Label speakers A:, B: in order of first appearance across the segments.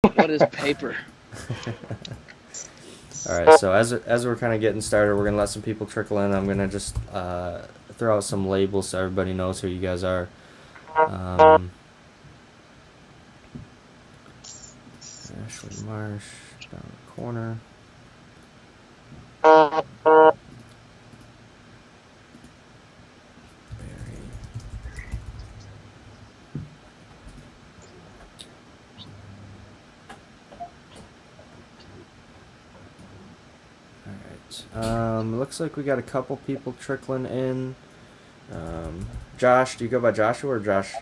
A: What is paper?
B: All right, so as we're kind of getting started, we're gonna let some people trickle in. I'm gonna just throw out some labels so everybody knows who you guys are. Um, Ashley Marsh down the corner. Barry. All right. Looks like we got a couple people trickling in. Josh, do you go by Joshua or Josh?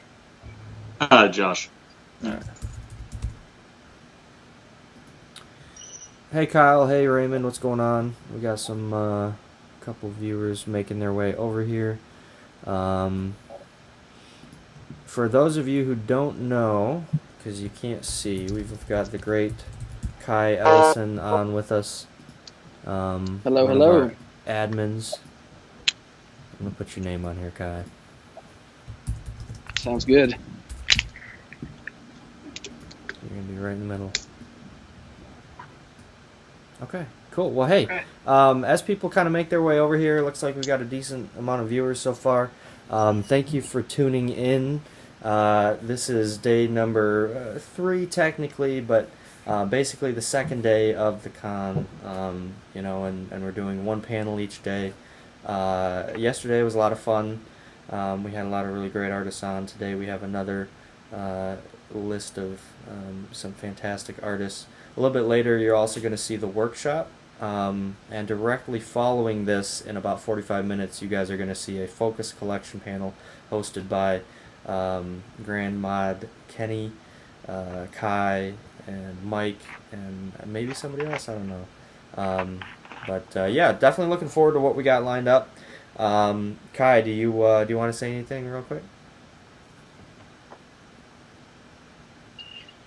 C: Josh.
B: All right. Hey Kyle, hey Raymond, what's going on? We got some couple viewers making their way over here. Um, for those of you who don't know, because you can't see, we've got the great Kai Ellison on with us.
A: Hello,
B: One of our
A: hello.
B: admins. I'm gonna put your name on here, Kai.
A: Sounds good.
B: You're gonna be right in the middle. Okay, cool. Well, hey, as people kind of make their way over here, looks like we've got a decent amount of viewers so far. Thank you for tuning in. This is day number 3, technically, but basically the second day of the con. And we're doing one panel each day. Yesterday was a lot of fun. We had a lot of really great artists on. Today we have another list of some fantastic artists. A little bit later, you're also going to see the workshop. And directly following this, in about 45 minutes, you guys are going to see a focus collection panel hosted by Grand Mod Kenny, Kai, and Mike, and maybe somebody else. I don't know. Yeah, definitely looking forward to what we got lined up. Kai, do you want to say anything real quick?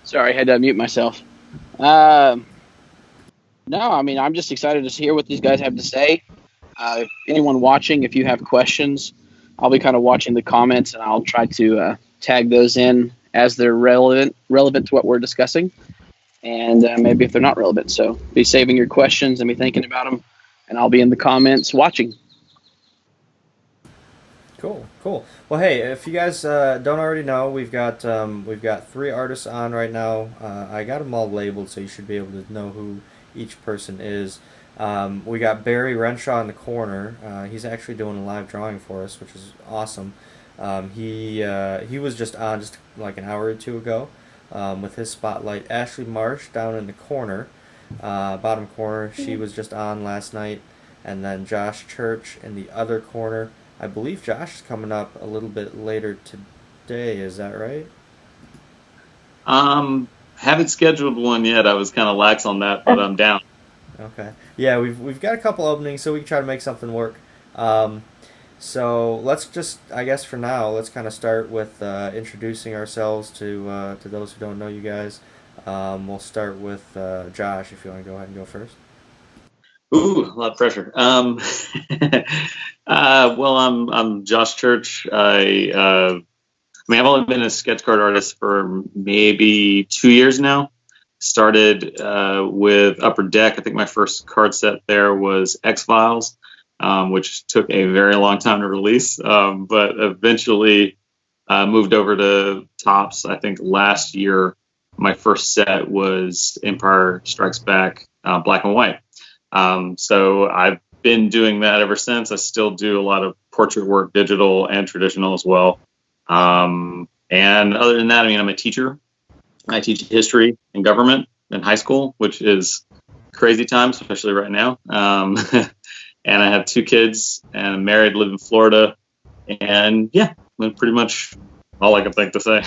A: Sorry, I had to unmute myself. Um, no, I mean, I'm just excited to hear what these guys have to say. If anyone watching, if you have questions, I'll be kind of watching the comments and I'll try to tag those in as they're relevant to what we're discussing, and maybe if they're not relevant. So be saving your questions and be thinking about them, and I'll be in the comments watching.
B: Cool, cool. Well, hey, if you guys don't already know, we've got 3 artists on right now. I got them all labeled, so you should be able to know who each person is. We got Barry Renshaw in the corner. He's actually doing a live drawing for us, which is awesome. He was just on just like an hour or two ago with his spotlight. Ashley Marsh down in the corner, bottom corner. She was just on last night, and then Josh Church in the other corner. I believe Josh is coming up a little bit later today. Is that right?
C: Haven't scheduled one yet. I was kind of lax on that, but I'm down.
B: Okay. Yeah, we've got a couple openings, so we can try to make something work. Um, so let's just, I guess, for now, let's kind of start with introducing ourselves to those who don't know you guys. We'll start with Josh, if you want to go ahead and go first.
C: Ooh, a lot of pressure. Well, I'm Josh Church. I mean, I've only been a sketch card artist for maybe 2 years now. Started with Upper Deck. I think my first card set there was X Files, which took a very long time to release, but eventually moved over to Tops. I think last year my first set was Empire Strikes Back, black and white. So I've been doing that ever since. I still do a lot of portrait work, digital and traditional as well. And other than that, I mean, I'm a teacher. I teach history and government in high school, which is crazy times, especially right now. And I have 2 kids and I'm married, live in Florida. And yeah, that's pretty much all I can think to say.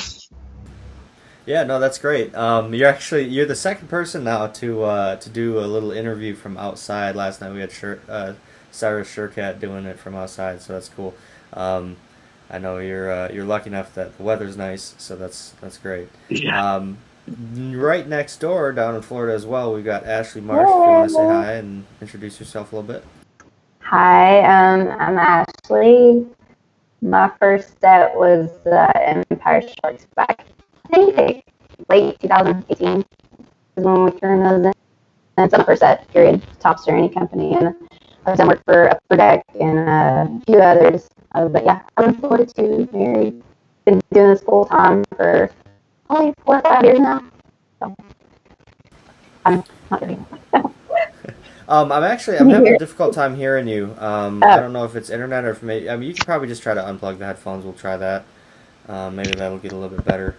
B: Yeah, no, that's great. You're the second person now to do a little interview from outside. Last night we had Cyrus Shercat doing it from outside, so that's cool. Um, I know you're lucky enough that the weather's nice, so that's great.
C: Yeah.
B: Um, right next door, down in Florida as well, we've got Ashley Marsh. If you want to say hi and introduce yourself a little bit.
D: Hi, I'm Ashley. My first set was Empire Strikes Back. I think late 2018. when we turn those in. And it's on the first set, period. Tops or any company. And I've done work for Upper Deck and a few others. But yeah, I'm in Florida too, married. Been doing this full time for probably 4 or 5 years now. So I'm not doing it.
B: I'm having a difficult time hearing you. I don't know if it's internet or if maybe, I mean, you could probably just try to unplug the headphones. We'll try that. Maybe that'll get a little bit better.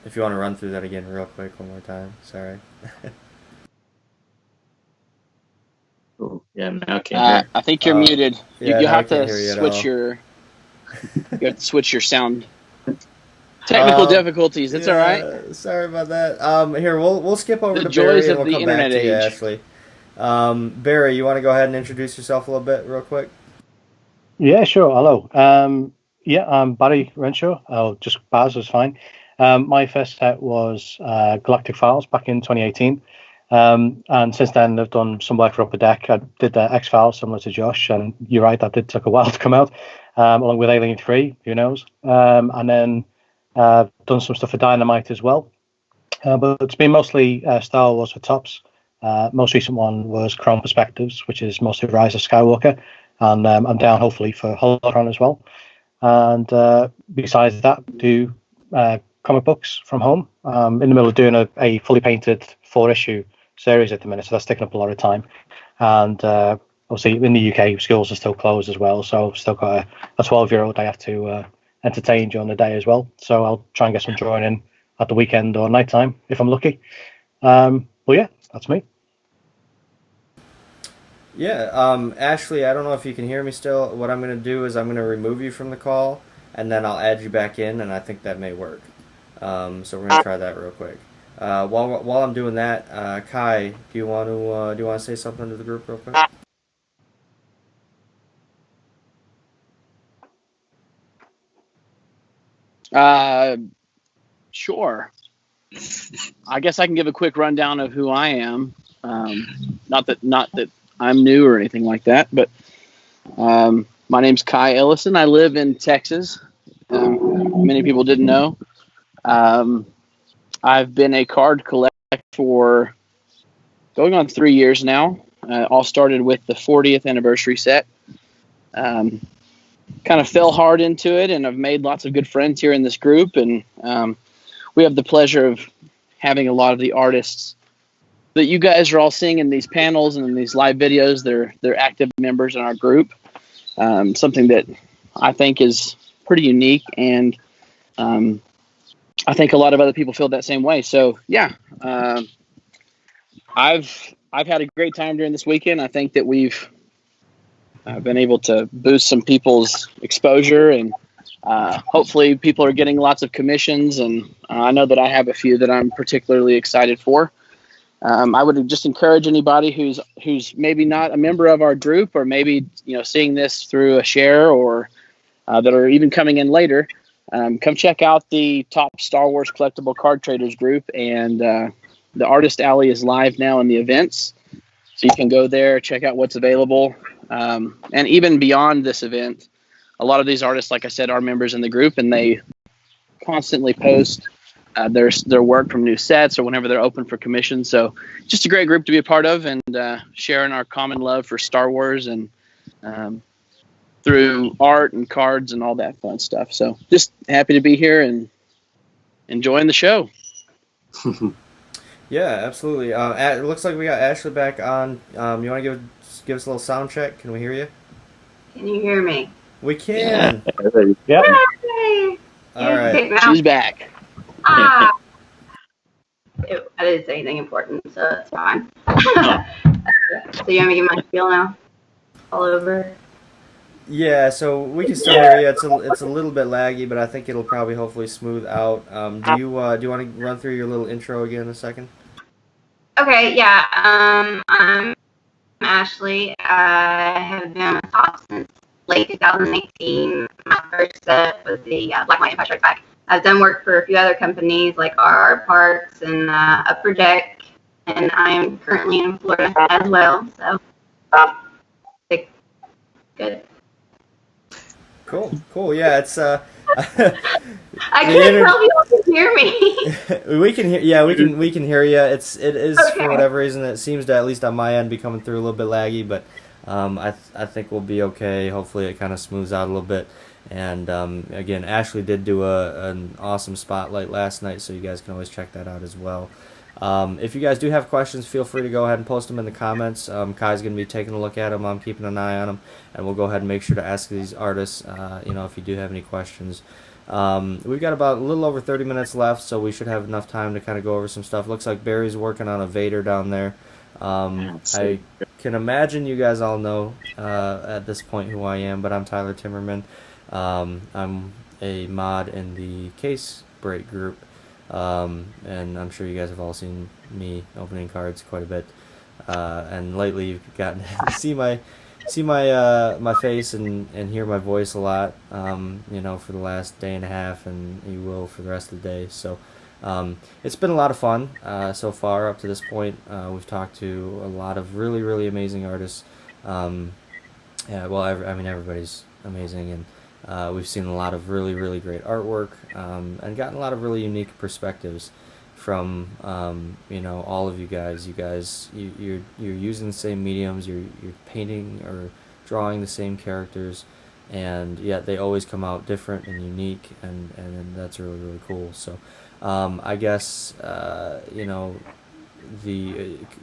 B: If you want to run through that again real quick one more time. Sorry.
C: Ooh, yeah, now I can't hear.
A: I think you're muted.
B: Yeah,
A: You'll
B: now I
A: have
B: can't
A: to
B: hear you at
A: switch
B: all.
A: your. You have to switch your sound. Technical difficulties. It's all right.
B: Sorry about that. Here, we'll skip over
A: The
B: to
A: joys
B: Barry and
A: of
B: we'll
A: the
B: come back
A: internet
B: to you,
A: age.
B: Ashley. Barry, you want to go ahead and introduce yourself a little bit, real quick?
E: Yeah, sure. Hello. I'm Barry Renshaw. Oh, just Baz is fine. My first set was Galactic Files back in 2018. And since then, I've done some work for Upper Deck. I did the X Files similar to Josh, and you're right, that did take a while to come out, along with Alien 3, who knows. And then done some stuff for Dynamite as well. But it's been mostly Star Wars for tops. Most recent one was Chrome Perspectives, which is mostly Rise of Skywalker. And I'm down hopefully for Holocron as well. And besides that, do comic books from home. In the middle of doing a fully painted 4-issue series at the minute, so that's taking up a lot of time. And obviously in the UK, schools are still closed as well, so I've still got a 12-year-old I have to entertain during the day as well. So I'll try and get some drawing in at the weekend or nighttime if I'm lucky. Well, yeah, that's me.
B: Yeah, Ashley, I don't know if you can hear me still. What I'm going to do is I'm going to remove you from the call, and then I'll add you back in, and I think that may work. So we're going to try that real quick. While I'm doing that, Kai, do you want to say something to the group real quick?
A: Sure. I guess I can give a quick rundown of who I am. Not that I'm new or anything like that, but my name's Kai Ellison. I live in Texas. Many people didn't know. I've been a card collector for going on 3 years now. All started with the 40th anniversary set. Kind of fell hard into it, and I've made lots of good friends here in this group. And we have the pleasure of having a lot of the artists that you guys are all seeing in these panels and in these live videos. They're active members in our group. Something that I think is pretty unique, and I think a lot of other people feel that same way. So yeah, I've had a great time during this weekend. I think that we've been able to boost some people's exposure, and hopefully people are getting lots of commissions. And I know that I have a few that I'm particularly excited for. I would just encourage anybody who's maybe not a member of our group, or maybe seeing this through a share, or that are even coming in later. Come check out the top Star Wars collectible card traders group, and the Artist Alley is live now in the events, so you can go there, check out what's available, and even beyond this event, a lot of these artists, like I said, are members in the group, and they constantly post their work from new sets or whenever they're open for commission. So just a great group to be a part of, and sharing our common love for Star Wars, and through art and cards and all that fun stuff. So just happy to be here and enjoying the show.
B: Yeah, absolutely. It looks like we got Ashley back on. You want to give us a little sound check? Can we hear you?
D: Can you hear me?
B: We can.
E: Yeah.
D: Yay!
B: All right.
A: She's back.
D: I didn't say anything important, so that's fine. So you want me to give my spiel now? All over?
B: Yeah, so we can still hear you. It's a little bit laggy, but I think it'll probably hopefully smooth out. Do you want to run through your little intro again in a second?
D: Okay, yeah. I'm Ashley. I have been on the top since late 2018. My first set was the Black Light Empire Strikes Back. I've done work for a few other companies like RR Parks and Upper Deck, and I am currently in Florida as well. So, good.
B: Cool. Yeah, it's
D: I can't tell if you can hear me.
B: We can hear. Yeah, we can hear you. It is
D: Okay.
B: for whatever reason. It seems to, at least on my end, be coming through a little bit laggy, but I think we'll be okay. Hopefully, it kind of smooths out a little bit. And again, Ashley did do an awesome spotlight last night, so you guys can always check that out as well. If you guys do have questions, feel free to go ahead and post them in the comments. Kai's going to be taking a look at them. I'm keeping an eye on them, and we'll go ahead and make sure to ask these artists. If you do have any questions. We've got about a little over 30 minutes left, so we should have enough time to kind of go over some stuff. Looks like Barry's working on a Vader down there. I can imagine you guys all know at this point who I am, but I'm Tyler Timmerman. I'm a mod in the Case Break group, and I'm sure you guys have all seen me opening cards quite a bit. And lately you've gotten to see my face and hear my voice a lot, for the last day and a half, and you will for the rest of the day. So it's been a lot of fun so far up to this point. We've talked to a lot of really, really amazing artists. Everybody's amazing, and we've seen a lot of really, really great artwork, and gotten a lot of really unique perspectives from all of you guys. You're using the same mediums. You're painting or drawing the same characters, and yet they always come out different and unique, and that's really, really cool. So I guess the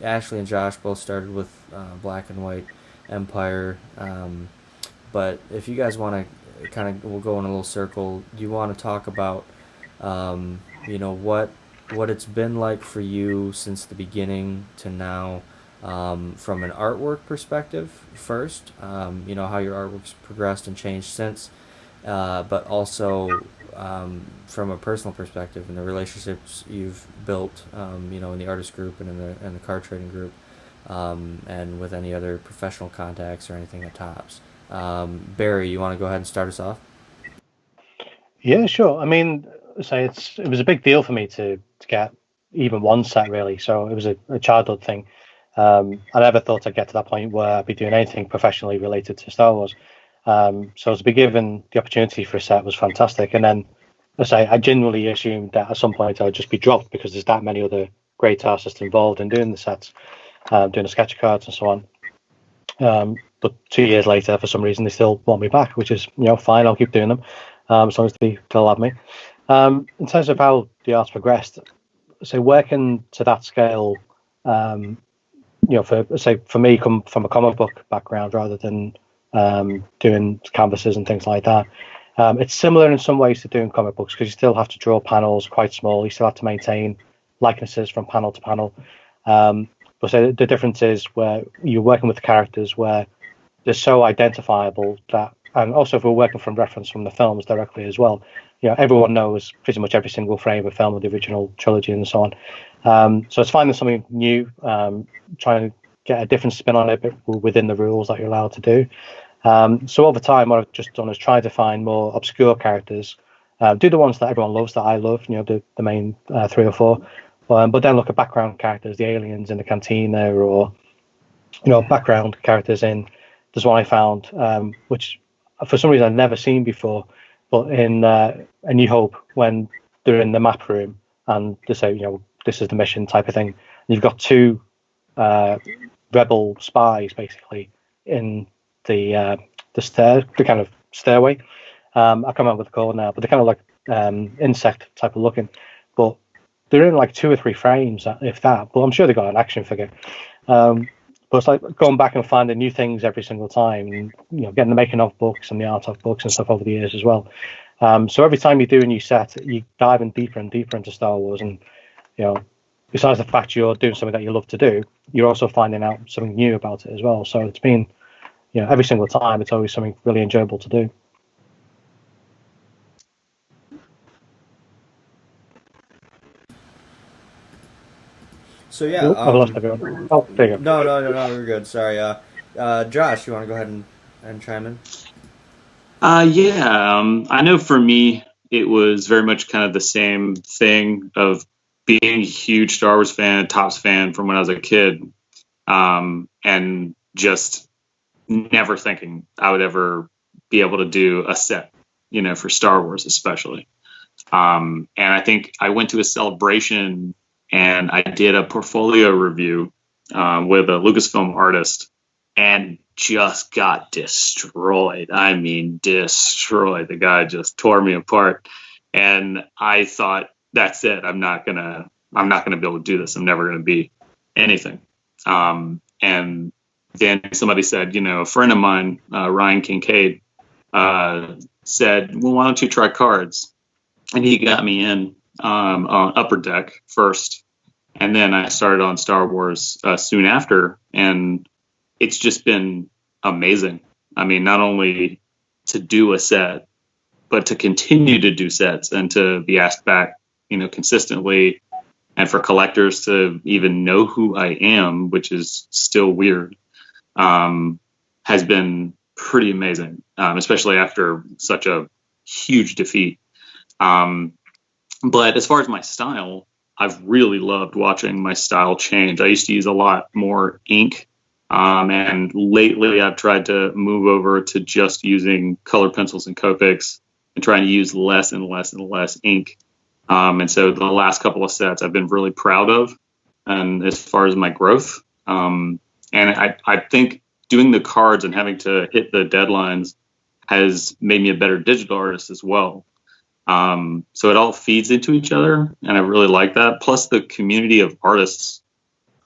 B: Ashley and Josh both started with Black and White Empire, but if you guys want to we'll go in a little circle. Do you want to talk about what it's been like for you since the beginning to now, from an artwork perspective first, how your artwork's progressed and changed since, but also from a personal perspective and the relationships you've built, in the artist group and in the card trading group, and with any other professional contacts or anything at Topps. Barry, you want to go ahead and start us off?
E: Yeah, sure. I mean, it was a big deal for me to get even one set, really. So it was a childhood thing. I never thought I'd get to that point where I'd be doing anything professionally related to Star Wars. So to be given the opportunity for a set was fantastic. And then, I genuinely assumed that at some point I would just be dropped because there's that many other great artists involved in doing the sets, doing the sketch cards and so on. But 2 years later, for some reason, they still want me back, which is fine. I'll keep doing them as long as they'll have me. In terms of how the art's progressed, working to that scale, for me, come from a comic book background rather than doing canvases and things like that. It's similar in some ways to doing comic books because you still have to draw panels quite small. You still have to maintain likenesses from panel to panel. But the difference is where you're working with characters where they're so identifiable that, and also if we're working from reference from the films directly as well, everyone knows pretty much every single frame of film of the original trilogy and so on. So it's finding something new, trying to get a different spin on it, but within the rules that you're allowed to do. So over time, what I've just done is try to find more obscure characters, do the ones that everyone loves, that I love, the main 3 or 4, but then look at background characters, the aliens in the cantina, or background characters in. There's one I found, which for some reason I've never seen before, but in A New Hope, when they're in the map room and they say, this is the mission type of thing, and you've got 2 rebel spies basically in the kind of stairway. I can't remember what they're called now, but they're kind of like insect type of looking, but they're in like 2 or 3 frames, if that. But I'm sure they got an action figure. But it's like going back and finding new things every single time, and getting the making of books and the art of books and stuff over the years as well. So every time you do a new set, you dive in deeper and deeper into Star Wars, and besides the fact you're doing something that you love to do, you're also finding out something new about it as well. So it's been, every single time, it's always something really enjoyable to do.
B: So yeah,
E: I've lost everyone. Oh, there you go.
B: No, we're good. Sorry, Josh, you want to go ahead and chime in?
C: I know for me, it was very much kind of the same thing of being a huge Star Wars fan, Topps fan from when I was a kid, and just never thinking I would ever be able to do a set for Star Wars especially. And I think I went to a celebration and I did a portfolio review with a Lucasfilm artist and just got destroyed. I mean, destroyed. The guy just tore me apart. And I thought, that's it. I'm not gonna be able to do this. I'm never gonna be anything. And then somebody said, a friend of mine, Ryan Kincaid, said, well, why don't you try cards? And he got me in on Upper Deck first. And then I started on Star Wars soon after. And it's just been amazing. I mean, not only to do a set, but to continue to do sets and to be asked back, consistently, and for collectors to even know who I am, which is still weird, has been pretty amazing, especially after such a huge defeat. But as far as my style, I've really loved watching my style change. I used to use a lot more ink. And lately I've tried to move over to just using color pencils and Copics and trying to use less and less and less ink. And so the last couple of sets I've been really proud of, and as far as my growth. And I think doing the cards and having to hit the deadlines has made me a better digital artist as well. So it all feeds into each other, and I really like that. Plus the community of artists.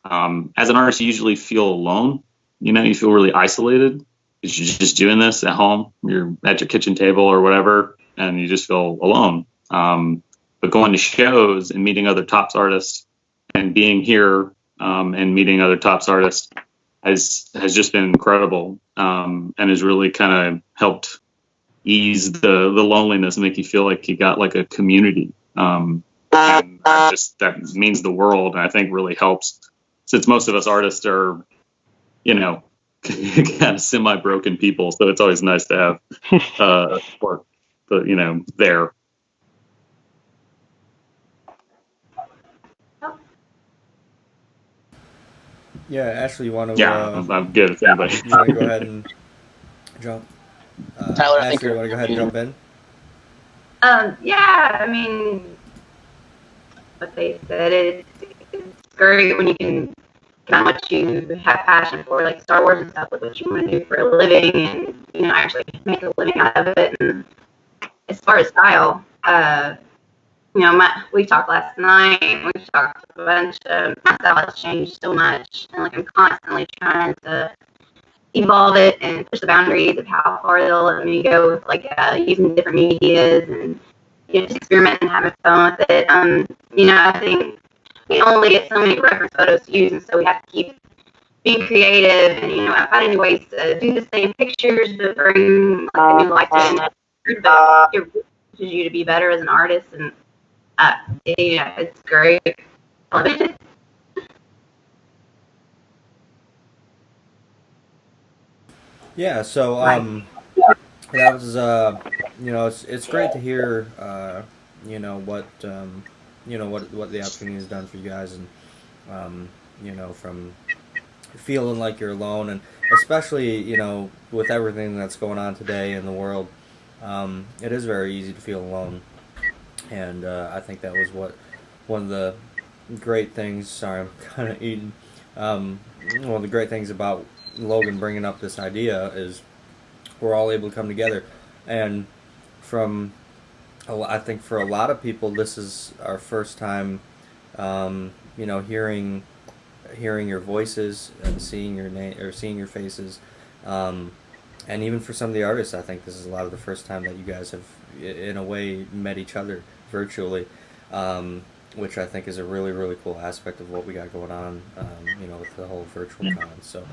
C: As an artist, you usually feel alone. You feel really isolated because you're just doing this at home. You're at your kitchen table or whatever, and you just feel alone. But going to shows and meeting other Tops artists and being here and meeting other Tops artists has just been incredible, and has really kind of helped ease the loneliness and make you feel like you got like a community. And that means the world, and I think really helps, since most of us artists are, kind of semi-broken people. So it's always nice to have support, there.
B: Yeah, Ashley, you want to?
C: Yeah, I'm good with anybody.
B: You want to go ahead and jump?
A: Tyler, I think
B: Ashley, you want to go ahead and jump in?
D: Yeah, I mean, what they said, it's great when you can how much you have passion for, like Star Wars and stuff, like what you want to do for a living, and actually make a living out of it. And as far as style, we talked last night. We talked a bunch. My style has changed so much, and like I'm constantly trying to evolve it and push the boundaries of how far they'll let me go with like using different medias and just experiment and having fun with it. I think we only get so many reference photos to use, and so we have to keep being creative and finding ways to do the same pictures but bring like a new life to it. But it pushes you to be better as an artist, and it's great.
B: Yeah, so that was it's great to hear what the opportunity has done for you guys, and from feeling like you're alone, and especially with everything that's going on today in the world, it is very easy to feel alone, and I think that was one of the great things. Sorry, I'm kind of eating. One of the great things about Logan bringing up this idea is we're all able to come together, and I think for a lot of people this is our first time hearing your voices and seeing your name or seeing your faces, and even for some of the artists I think this is a lot of the first time that you guys have in a way met each other virtually, which I think is a really, really cool aspect of what we got going on, with the whole virtual con. So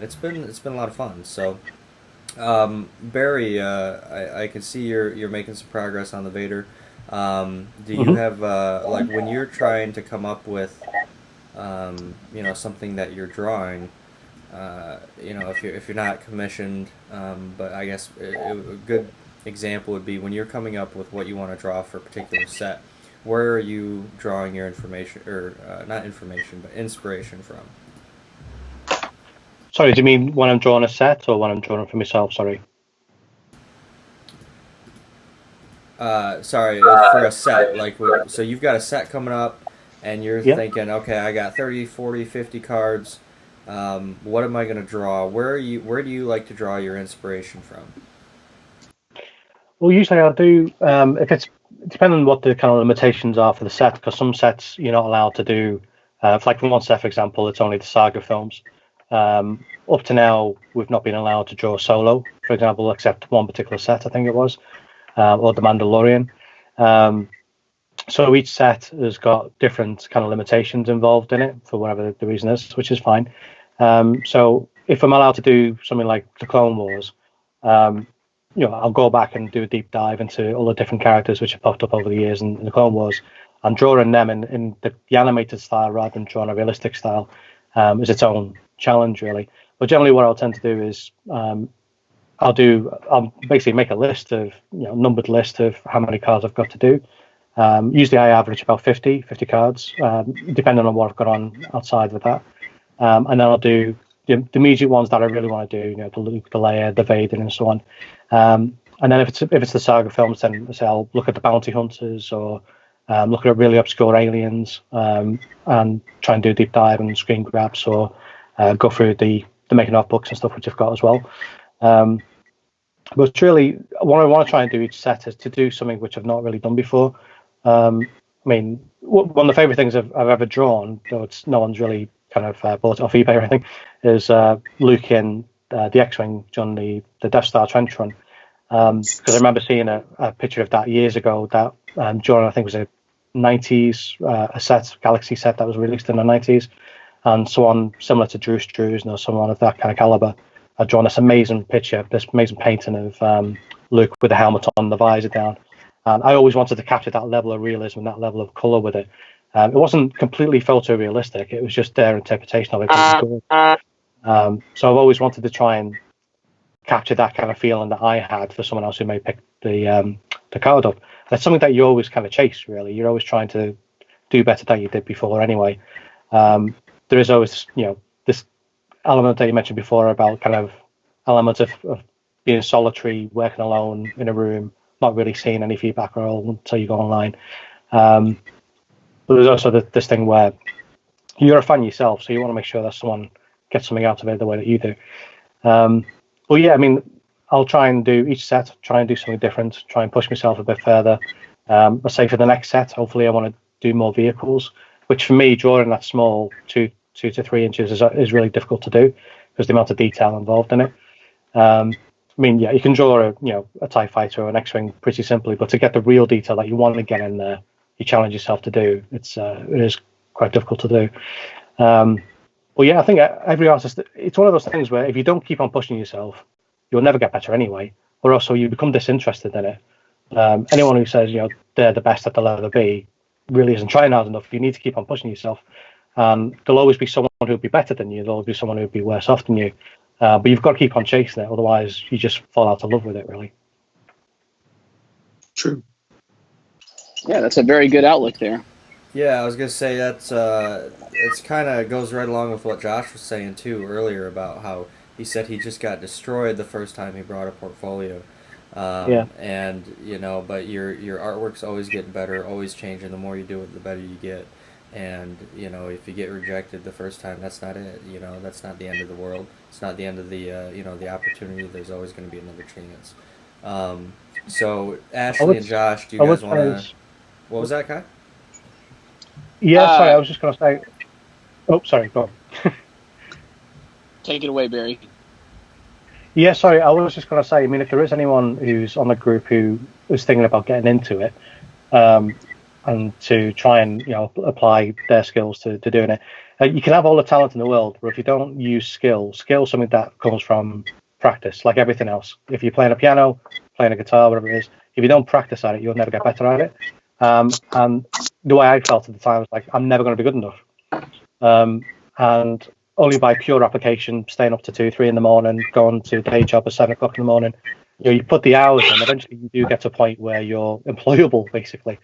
B: it's been a lot of fun. So Barry, I can see you're making some progress on the Vader. Do you have like when you're trying to come up with something that you're drawing, if you're not commissioned, but I guess a good example would be when you're coming up with what you want to draw for a particular set. Where are you drawing your information, or not information, but inspiration from?
E: Sorry, do you mean when I'm drawing a set or when I'm drawing for myself? Sorry.
B: sorry, for a set. Like, so you've got a set coming up, and you're
E: Yeah.
B: thinking, okay, I got 30, 40, 50 cards. What am I going to draw? Where do you like to draw your inspiration from?
E: Well, usually I'll do if it's depending on what the kind of limitations are for the set, because some sets you're not allowed to do. Like for one set, for example, it's only the Saga films. Up to now, we've not been allowed to draw solo, for example, except one particular set, I think it was, or the Mandalorian. So each set has got different kind of limitations involved in it for whatever the reason is, which is fine. So if I'm allowed to do something like the Clone Wars, I'll go back and do a deep dive into all the different characters which have popped up over the years in the Clone Wars, and drawing them in the animated style rather than drawing a realistic style is its own challenge, really. But generally, what I'll tend to do is I'll basically make a list of numbered list of how many cards I've got to do. Usually, I average about 50 cards, depending on what I've got on outside with that, and then I'll do the immediate ones that I really want to do, the Luke, the Leia, the Vader, and so on. And then if it's the Saga films, then I'll look at the bounty hunters or look at really obscure aliens and try and do a deep dive and screen grabs or go through the making of books and stuff which I've got as well. But it's really what I want to try and do each set is to do something which I've not really done before. I mean, one of the favorite things I've ever drawn, though no one's really kind of bought it off eBay or anything, is Luke in the X-Wing on the Death Star trench run. Because I remember seeing a picture of that years ago that during, I think it was a 90s a set, Galaxy set that was released in the 90s. And someone similar to Drew Struz, someone of that kind of caliber, had drawn this amazing picture, this amazing painting of Luke with the helmet on, the visor down. And I always wanted to capture that level of realism and that level of colour with it. It wasn't completely photorealistic, it was just their interpretation of it. So I've always wanted to try and capture that kind of feeling that I had for someone else who may pick the card up. That's something that you always kind of chase, really. You're always trying to do better than you did before anyway. There is always, this element that you mentioned before about kind of elements of being solitary, working alone in a room, not really seeing any feedback at all until you go online. But there's also this thing where you're a fan yourself, so you want to make sure that someone gets something out of it the way that you do. Well, yeah, I mean, I'll try and do each set, try and do something different, try and push myself a bit further. Let's say for the next set, hopefully I want to do more vehicles, which for me, drawing that small, 2 to 3 inches is really difficult to do because the amount of detail involved in it. I mean, yeah, you can draw a TIE fighter or an X-Wing pretty simply, but to get the real detail that you want to get in there, you challenge yourself to do. It is quite difficult to do. Well, yeah, I think every artist, it's one of those things where if you don't keep on pushing yourself, you'll never get better anyway, or also you become disinterested in it. Anyone who says, they're the best that they'll ever be really isn't trying hard enough. You need to keep on pushing yourself. There'll always be someone who'll be better than you. There'll always be someone who'll be worse off than you. But you've got to keep on chasing it. Otherwise, you just fall out of love with it, really.
C: True.
A: Yeah, that's a very good outlook there.
B: Yeah, I was gonna say that's it's kind of goes right along with what Josh was saying too earlier about how he said he just got destroyed the first time he brought a portfolio. And but your artwork's always getting better, always changing. The more you do it, the better you get. And if you get rejected the first time, that's not it. That's not the end of the world. It's not the end of the the opportunity. There's always going to be another chance. So Ashley and Josh, do you guys want to? What was that, Kai?
E: Yeah, sorry, I was just going to say. Oh, sorry, go on.
A: Take it away, Barry.
E: Yeah, sorry, I was just going to say, I mean, if there is anyone who's on the group who is thinking about getting into it, and to try and apply their skills to doing it, you can have all the talent in the world, but if you don't use skill is something that comes from practice, like everything else. If you're playing a piano, playing a guitar, whatever it is, if you don't practice at it, you'll never get better at it. And the way I felt at the time was like, I'm never going to be good enough. And only by pure application, staying up to 2, 3 in the morning, going to day job at 7 o'clock in the morning, you put the hours in, eventually you do get to a point where you're employable, basically.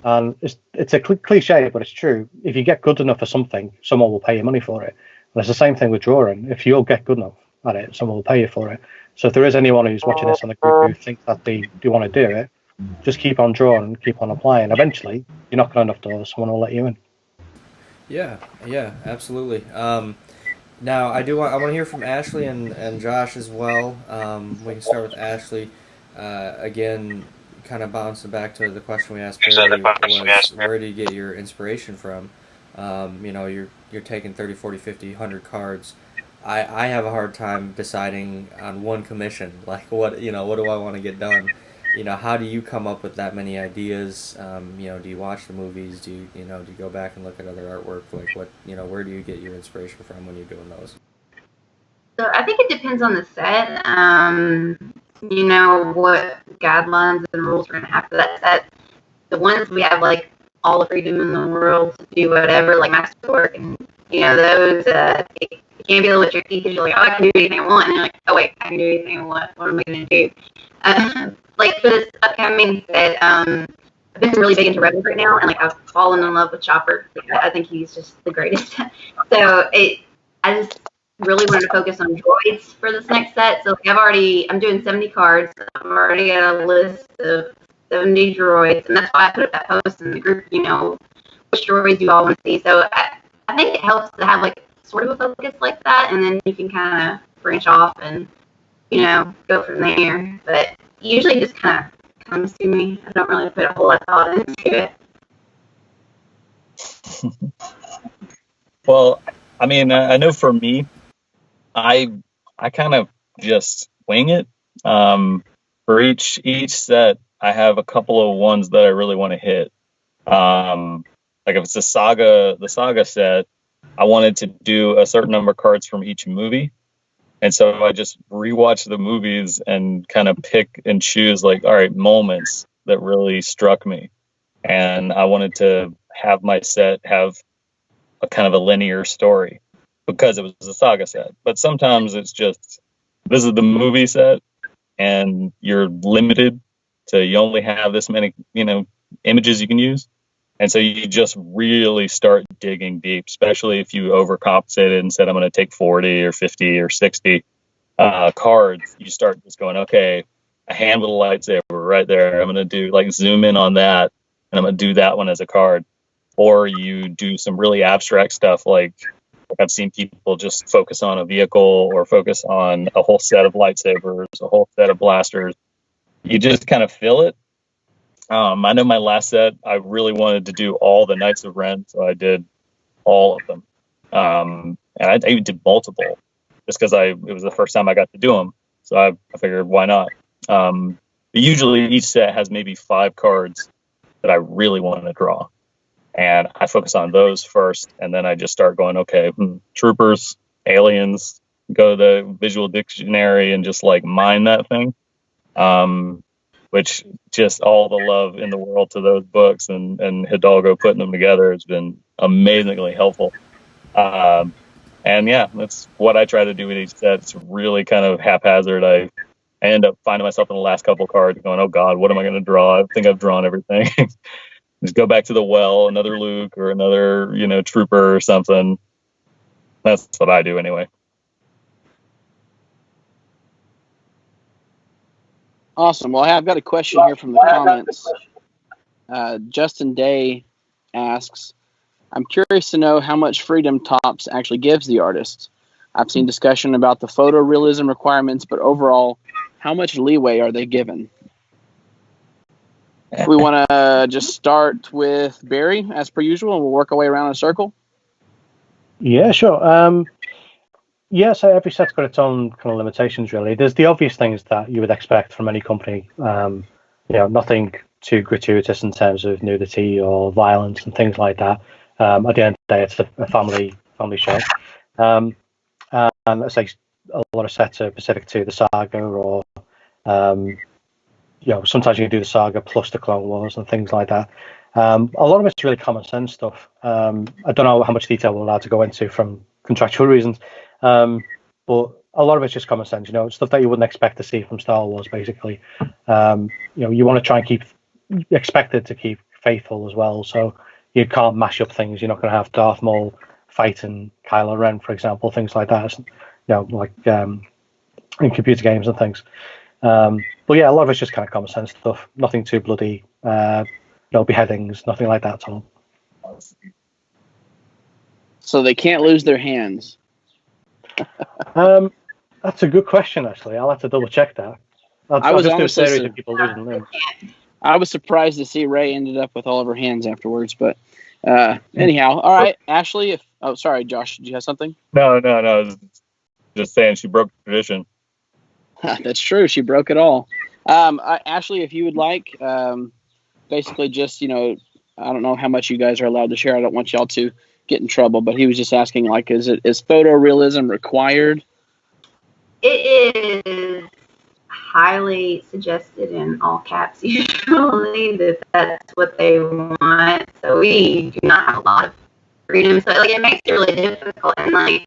E: And it's a cliche, but it's true. If you get good enough for something, someone will pay you money for it. And it's the same thing with drawing. If you'll get good enough at it, someone will pay you for it. So if there is anyone who's watching this on the group who thinks that they do want to do it, just keep on drawing and keep on applying. Eventually, you're knocking on enough doors, someone will let you in.
B: Yeah, absolutely. Now, I want to hear from Ashley and Josh as well. We can start with Ashley. Again, kind of bouncing back to the question we asked Barry was, where do you get your inspiration from? You're taking 30, 40, 50, 100 cards. I have a hard time deciding on one commission. Like, what do I want to get done? How do you come up with that many ideas? Do you watch the movies? Do you go back and look at other artwork? Like, where do you get your inspiration from when you're doing those?
D: So I think it depends on the set. What guidelines and rules we're gonna have for that set. The ones we have like all the freedom in the world to do whatever, like Masterwork, and those it can be a little tricky because you're like, oh, I can do anything I want, and you're like, oh wait, I can do anything I want. What am I gonna do? Like for this upcoming set, I've been really big into Rebels right now, and like I've fallen in love with Chopper. I think he's just the greatest. So I just really wanted to focus on droids for this next set. So I'm doing 70 cards. I've already got a list of 70 droids, and that's why I put up that post in the group. Which droids you all want to see. So I think it helps to have like sort of a focus like that, and then you can kind of branch off and go from there. But usually it just kind of comes to me. I don't really put a whole lot of thought into it.
C: Well, I mean, I know for me, I kind of just wing it. For each set, I have a couple of ones that I really want to hit. Like if it's the saga set, I wanted to do a certain number of cards from each movie. And so I just rewatch the movies and kind of pick and choose like, all right, moments that really struck me. And I wanted to have my set have a kind of a linear story because it was a saga set. But sometimes it's just, this is the movie set and you're limited to, you only have this many, images you can use. And so you just really start digging deep, especially if you overcompensated and said, I'm going to take 40 or 50 or 60 cards. You start just going, okay, a hand with a lightsaber right there. I'm going to do like zoom in on that, and I'm going to do that one as a card. Or you do some really abstract stuff like I've seen people just focus on a vehicle or focus on a whole set of lightsabers, a whole set of blasters. You just kind of fill it. I know my last set, I really wanted to do all the Knights of Ren, so I did all of them. And I even did multiple, just because it was the first time I got to do them. So I figured, why not? But usually each set has maybe 5 cards that I really want to draw. And I focus on those first, and then I just start going, okay, troopers, aliens, go to the visual dictionary and just like mine that thing. Which just all the love in the world to those books and Hidalgo putting them together has been amazingly helpful. And yeah, that's what I try to do with each set. It's really kind of haphazard. I end up finding myself in the last couple cards going, oh God, what am I going to draw? I think I've drawn everything. Just go back to the well, another Luke or another, trooper or something. That's what I do anyway.
A: Awesome. Well, I've got a question here from the comments. Justin Day asks, I'm curious to know how much freedom Topps actually gives the artist. I've seen discussion about the photorealism requirements, but overall, how much leeway are they given? If we want to just start with Barry, as per usual, and we'll work our way around in a circle.
E: Yeah, sure. So every set's got its own kind of limitations, really. There's the obvious things that you would expect from any company. Nothing too gratuitous in terms of nudity or violence and things like that. At the end of the day, it's a family show. And let's say a lot of sets are specific to the saga, or sometimes you can do the saga plus the Clone Wars and things like that. A lot of it's really common sense stuff. I don't know how much detail we're allowed to go into from contractual reasons. But a lot of it's just common sense, stuff that you wouldn't expect to see from Star Wars, basically. You want to try and expect it to keep faithful as well. So you can't mash up things. You're not going to have Darth Maul fighting Kylo Ren, for example, things like that. Like in computer games and things. But yeah, a lot of it's just kind of common sense stuff. Nothing too bloody, no beheadings, nothing like that at all.
A: So they can't lose their hands.
E: That's a good question, actually. I'll have to double check that. I'll just do a series of people losing limbs.
A: I was surprised to see Ray ended up with all of her hands afterwards, but anyhow, all right, Ashley. Sorry, Josh, did you have something?
C: No. I was just saying she broke tradition.
A: That's true. She broke it all. Ashley, if you would like, basically just, I don't know how much you guys are allowed to share. I don't want y'all to get in trouble, but he was just asking, like, is photorealism required?
D: It is highly suggested in all caps usually that's what they want. So we do not have a lot of freedom. So it makes it really difficult. And I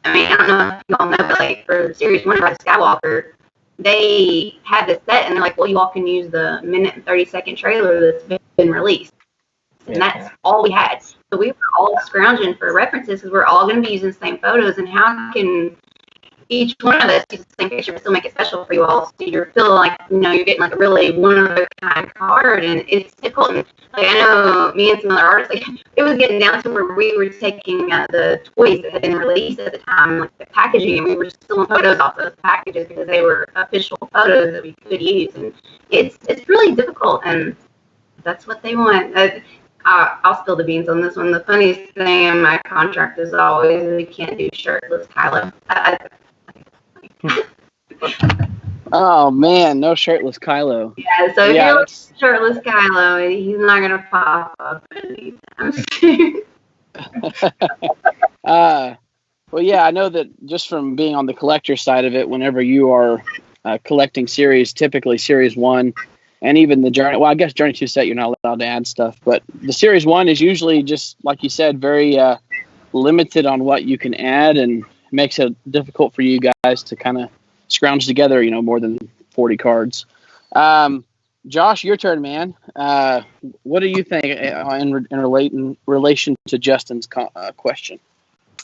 D: don't know if you all know, but for Series 1 Rise of Skywalker, they had this set and they're like, well, you all can use the minute and 30-second trailer that's been released. And that's all we had. So we were all scrounging for references because we're all going to be using the same photos. And how can each one of us use the same picture but still make it special for you all? So you're feeling like, you're getting a really one-of-a-kind card. And it's difficult. And I know me and some other artists, it was getting down to where we were taking the toys that had been released at the time, the packaging, and we were stealing photos off those packages because they were official photos that we could use. And it's really difficult. And that's what they want. I'll spill the beans on this one. The funniest thing in my contract is always we can't do shirtless Kylo.
A: Oh man, no shirtless Kylo.
D: Yeah, so if you're shirtless Kylo, he's not gonna pop up anytime soon.
A: Well, yeah, I know that just from being on the collector side of it, whenever you are collecting series, typically Series 1, and even the Journey, well, I guess Journey 2 set, you're not allowed to add stuff, but the Series 1 is usually just, like you said, very limited on what you can add, and makes it difficult for you guys to kind of scrounge together, more than 40 cards. Josh, your turn, man. What do you think in relation to Justin's question?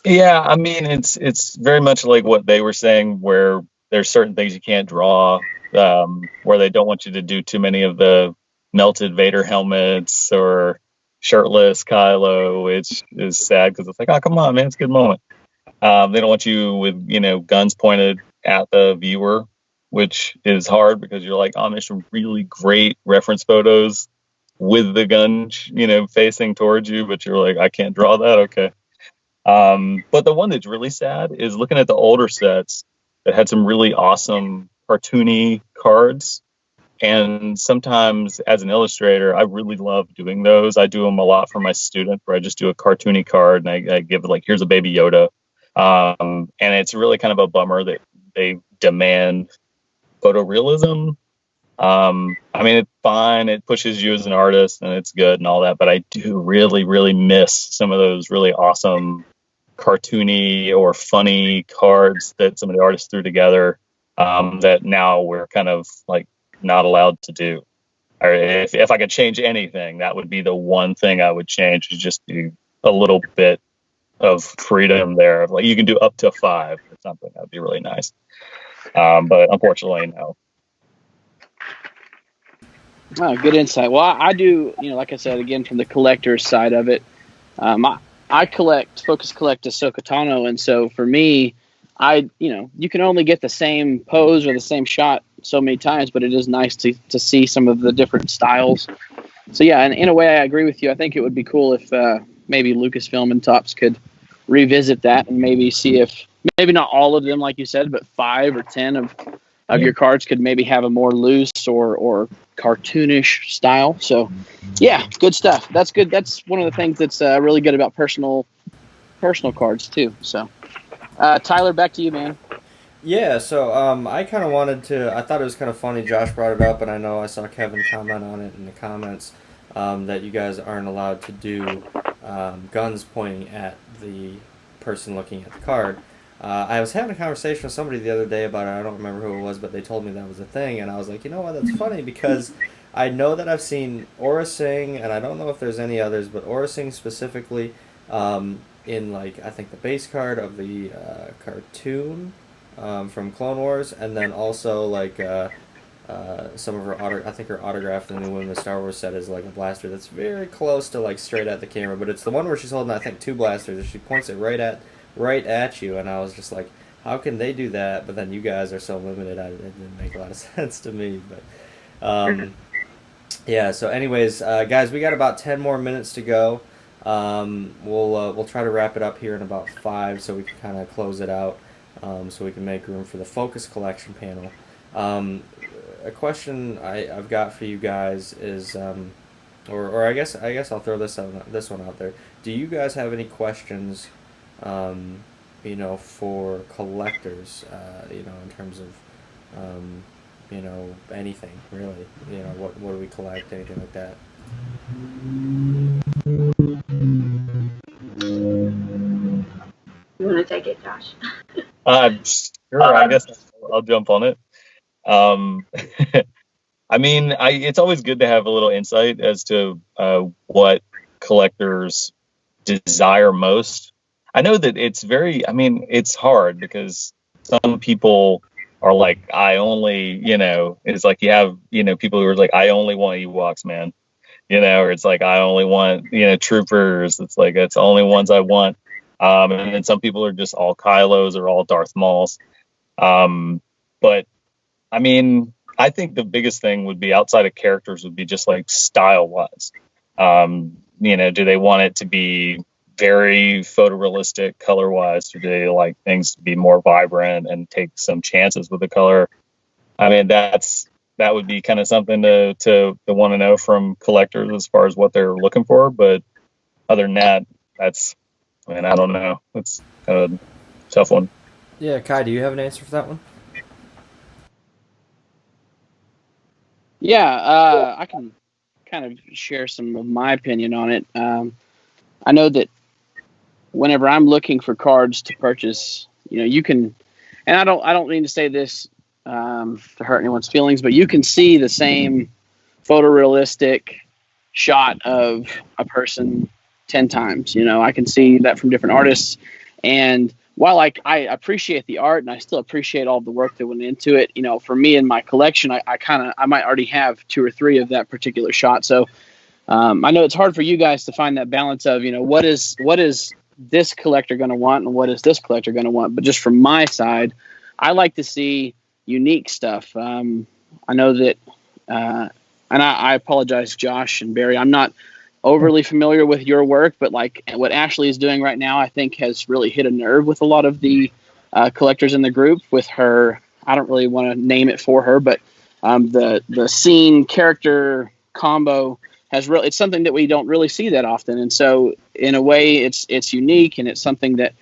C: Yeah, it's very much like what they were saying, where there's certain things you can't draw, where they don't want you to do too many of the melted Vader helmets or shirtless Kylo, which is sad because it's like, oh, come on, man, it's a good moment. They don't want you with, guns pointed at the viewer, which is hard because you're like, oh, there's some really great reference photos with the gun, facing towards you, but you're like, I can't draw that. Okay. But the one that's really sad is looking at the older sets that had some really awesome cartoony cards. And sometimes as an illustrator, I really love doing those. I do them a lot for my student, where I just do a cartoony card and I give it here's a baby Yoda. And it's really kind of a bummer that they demand photorealism. It's fine. It pushes you as an artist and it's good and all that. But I do really, really miss some of those really awesome cartoony or funny cards that some of the artists threw together that now we're kind of not allowed to do. Or if I could change anything, that would be the one thing I would change, is just do a little bit of freedom there. You can do up to 5 or something. That'd be really nice. But unfortunately, no.
A: Oh, good insight. Well, I do, like I said, again, from the collector's side of it, I focus collect Ahsoka Tano, and so for me, you can only get the same pose or the same shot so many times, but it is nice to see some of the different styles. So yeah, and in a way, I agree with you. I think it would be cool if maybe Lucasfilm and Topps could revisit that and maybe see if maybe not all of them, like you said, but 5 or 10 of your cards could maybe have a more loose or cartoonish style. So yeah, good stuff. That's good. That's one of the things that's really good about personal cards too. So Tyler, back to you, man.
B: Yeah, so I kind of I thought it was kind of funny Josh brought it up, and I know I saw Kevin comment on it in the comments, that you guys aren't allowed to do guns pointing at the person looking at the card. I was having a conversation with somebody the other day about it. I don't remember who it was, but they told me that was a thing, and I was like, you know what, that's funny, because I know that I've seen Aura Singh, and I don't know if there's any others, but Aura Singh specifically, in I think the base card of the cartoon from Clone Wars, and then also like some of her I think her autograph in the new one, the Star Wars set, is like a blaster that's very close to like straight at the camera, but it's the one where she's holding I think two blasters, and she points it right at you, and I was just like, how can they do that? But then you guys are so limited, it didn't make a lot of sense to me. But yeah. So, anyways, guys, we got about 10 more minutes to go. We'll try to wrap it up here in about 5, so we can kind of close it out, so we can make room for the Focus Collection panel. A question I've got for you guys is, or I guess I'll throw this one out there. Do you guys have any questions, for collectors, in terms of, anything really? What do we collect, anything like that?
D: You want to take it, Josh?
C: Sure. I guess I'll jump on it. I mean, it's always good to have a little insight as to what collectors desire most. I know that it's hard because some people are like, I only, it's like you have, people who are like, I only want Ewoks, man. Or it's like, I only want, troopers. It's like, it's the only ones I want. And then some people are just all Kylos or all Darth Mauls. But I mean, I think the biggest thing would be outside of characters would be just like style wise. Do they want it to be very photorealistic color wise? Or do they like things to be more vibrant and take some chances with the color? I mean, that would be kind of something to want to know from collectors as far as what they're looking for. But other than that, I don't know. It's kind of a tough one.
B: Yeah, Kai, do you have an answer for that one?
A: Yeah, I can kind of share some of my opinion on it. I know that whenever I'm looking for cards to purchase, you can, and I don't mean to say this to hurt anyone's feelings, but you can see the same photorealistic shot of a person 10 times. I can see that from different artists, and while I appreciate the art and I still appreciate all the work that went into it, for me in my collection, I might already have 2 or 3 of that particular shot. So I know it's hard for you guys to find that balance of, what is this collector going to want and what is this collector going to want. But just from my side, I like to see unique stuff. I know that, and I apologize, Josh and Barry, I'm not overly familiar with your work, but like what Ashley is doing right now, I think has really hit a nerve with a lot of the collectors in the group with her. I don't really want to name it for her, but the scene character combo it's something that we don't really see that often. And so in a way it's unique, and it's something that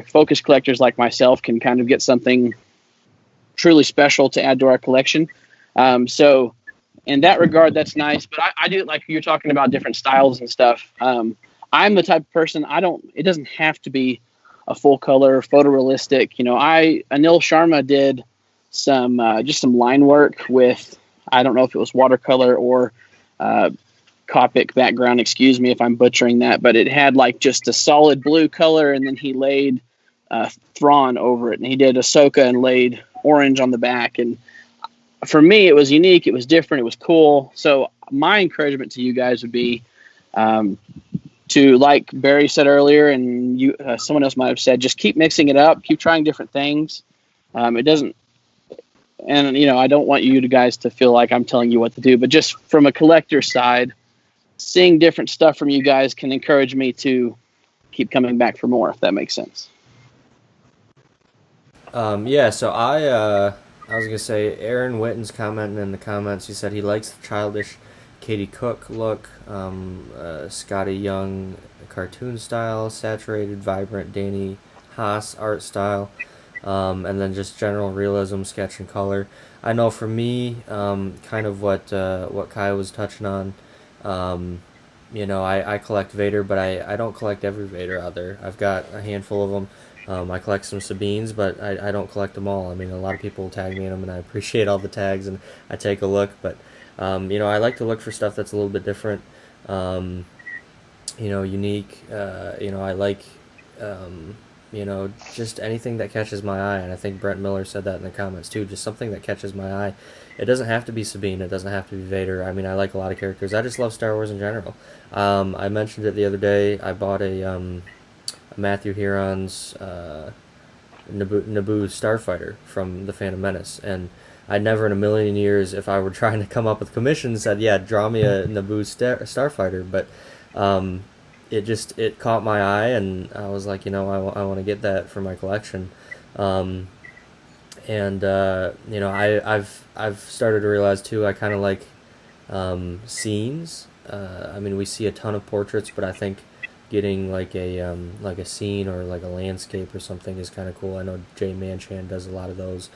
A: focus collectors like myself can kind of get something truly special to add to our collection. So in that regard, that's nice. But I do, like you're talking about different styles and stuff. I'm the type of person, it doesn't have to be a full color photorealistic. Anil Sharma did some line work with, I don't know if it was watercolor or Copic background. Excuse me if I'm butchering that, but it had like just a solid blue color, and then he laid Thrawn over it, and he did Ahsoka and laid orange on the back. And for me, it was unique, it was different, it was cool. So my encouragement to you guys would be to, like Barry said earlier, and someone else might have said, just keep mixing it up, keep trying different things. It doesn't, and I don't want you guys to feel like I'm telling you what to do, but just from a collector side, seeing different stuff from you guys can encourage me to keep coming back for more, if that makes sense.
B: Yeah, so I was gonna say, Aaron Witten's commenting in the comments. He said he likes the childish Katie Cook look, Scotty Young cartoon style, saturated, vibrant Danny Haas art style, and then just general realism, sketch and color. I know for me, kind of what Kai was touching on. I collect Vader, but I don't collect every Vader out there. I've got a handful of them. I collect some Sabines, but I don't collect them all. I mean, a lot of people tag me in them, and I appreciate all the tags, and I take a look. But, I like to look for stuff that's a little bit different, unique. I like, just anything that catches my eye. And I think Brent Miller said that in the comments too. Just something that catches my eye. It doesn't have to be Sabine. It doesn't have to be Vader. I mean, I like a lot of characters. I just love Star Wars in general. I mentioned it the other day. I bought a Matthew Huron's Naboo Starfighter from the Phantom Menace, and I never in a million years, if I were trying to come up with commissions, said, yeah, draw me a Naboo Starfighter, but it caught my eye, and I was like, I want to get that for my collection. I've started to realize too, I kind of like scenes. I mean, we see a ton of portraits, but I think getting like a scene or like a landscape or something is kind of cool. I know Jay Manchan does a lot of those.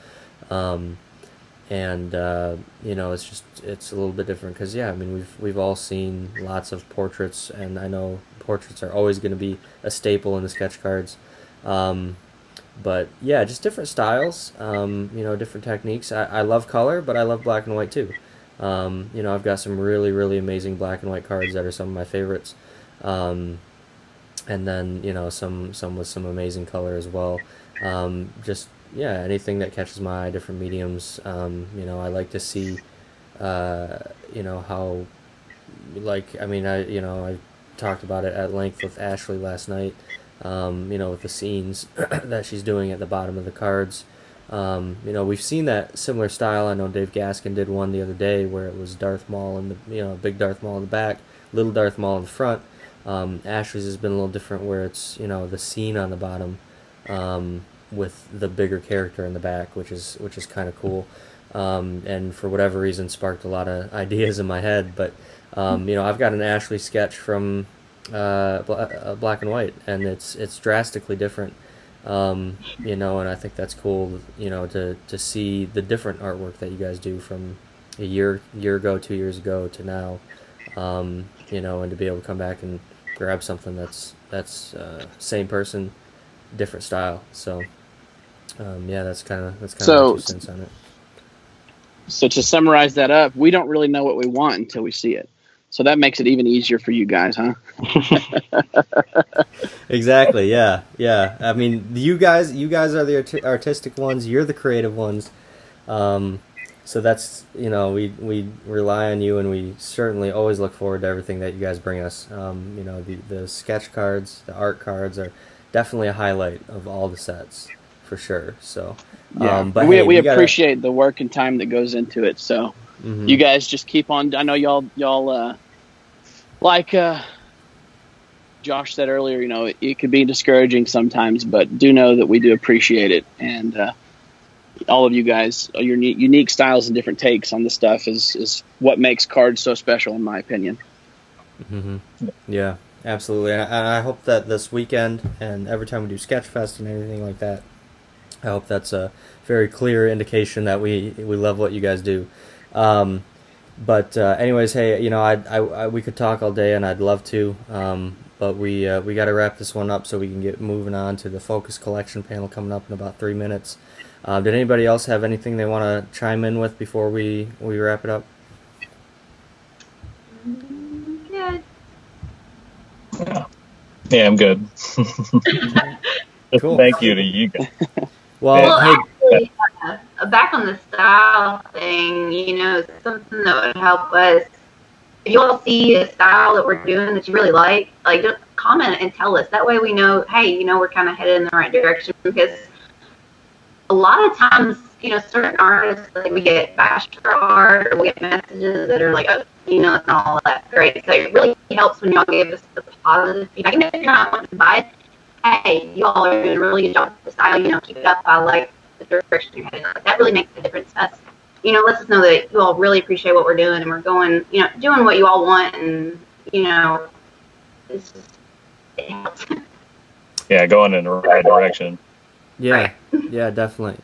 B: It's a little bit different because, I mean, we've all seen lots of portraits, and I know portraits are always going to be a staple in the sketch cards. But yeah, just different styles, different techniques. I love color, but I love black and white too. I've got some really, really amazing black and white cards that are some of my favorites. And then, some with some amazing color as well. Anything that catches my eye, different mediums. I like to see, I talked about it at length with Ashley last night, with the scenes that she's doing at the bottom of the cards. We've seen that similar style. I know Dave Gaskin did one the other day where it was Darth Maul and big Darth Maul in the back, little Darth Maul in the front. Ashley's has been a little different where it's, the scene on the bottom, with the bigger character in the back, which is kind of cool, and for whatever reason sparked a lot of ideas in my head. But I've got an Ashley sketch from black and white, and it's drastically different, and I think that's cool, to see the different artwork that you guys do from a year ago, 2 years ago to now, and to be able to come back and grab something that's same person, different style. So that's kind of my 2 cents on it.
A: So to summarize that up, we don't really know what we want until we see it. So that makes it even easier for you guys, huh?
B: Exactly. Yeah. I mean, you guys are the artistic ones. You're the creative ones. So that's, we rely on you, and we certainly always look forward to everything that you guys bring us. The sketch cards, the art cards are definitely a highlight of all the sets, for sure. So, but
A: we appreciate the work and time that goes into it. So, you guys just keep on. I know y'all like Josh said earlier, it could be discouraging sometimes, but do know that we do appreciate it, and all of you guys, your unique styles and different takes on the stuff is what makes cards so special, in my opinion.
B: Mm-hmm. Yeah, absolutely. And I hope that this weekend and every time we do Sketchfest and anything like that, I hope that's a very clear indication that we love what you guys do. But anyways, hey, we could talk all day, and I'd love to. But we got to wrap this one up so we can get moving on to the Focus Collection panel coming up in about 3 minutes. Did anybody else have anything they want to chime in with before we wrap it up?
D: Good.
C: Yeah, I'm good.
B: Cool.
C: Thank you to you guys.
B: Well, hey,
D: actually, back on the style thing, something that would help us. If you all see a style that we're doing that you really like just comment and tell us. That way we know, hey, we're kind of headed in the right direction, because a lot of times, certain artists, we get bashed for art, or we get messages that are like, oh, it's not all that great. So it really helps when y'all give us the positive feedback. Even if you're not wanting to buy it, hey, y'all are doing a really good job with the style, keep it up. I like the direction you're headed. That really makes a difference to us. Lets us know that you all really appreciate what we're doing, and we're going, doing what you all want, and, it's just, it helps.
C: Yeah, going in the right direction.
B: Yeah, yeah, definitely.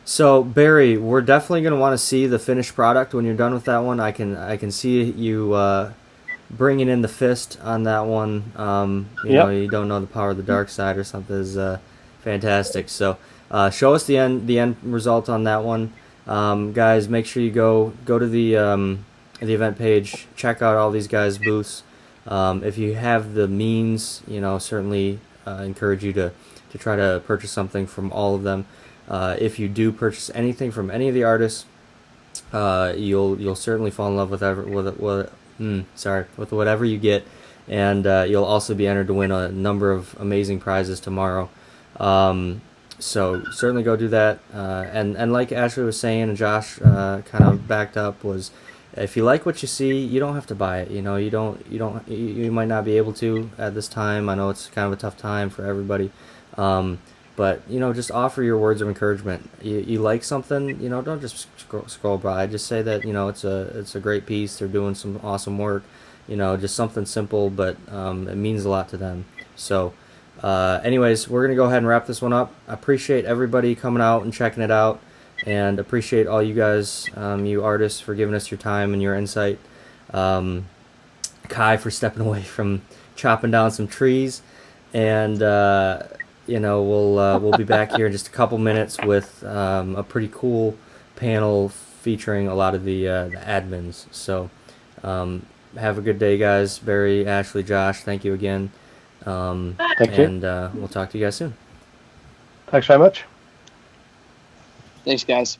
B: So Barry, we're definitely going to want to see the finished product when you're done with that one. I can see you bringing in the fist on that one. You don't know the power of the dark side or something is fantastic. So show us the end result on that one, guys. Make sure you go to the event page, check out all these guys' booths. If you have the means, certainly encourage you to to try to purchase something from all of them. If you do purchase anything from any of the artists, you'll certainly fall in love with whatever you get, and you'll also be entered to win a number of amazing prizes tomorrow. So certainly go do that. And like Ashley was saying, and Josh kind of backed up, was if you like what you see, you don't have to buy it. You might not be able to at this time. I know it's kind of a tough time for everybody. But just offer your words of encouragement. You like something, don't just scroll by. Just say that it's a great piece. They're doing some awesome work. Just something simple, but it means a lot to them. So, anyways, we're gonna go ahead and wrap this one up. I appreciate everybody coming out and checking it out, and appreciate all you guys, you artists, for giving us your time and your insight. Kai for stepping away from chopping down some trees, and we'll be back here in just a couple minutes with a pretty cool panel featuring a lot of the admins. So have a good day, guys. Barry, Ashley, Josh, thank you again.
E: Thank you.
B: And we'll talk to you guys soon.
E: Thanks very much.
A: Thanks, guys.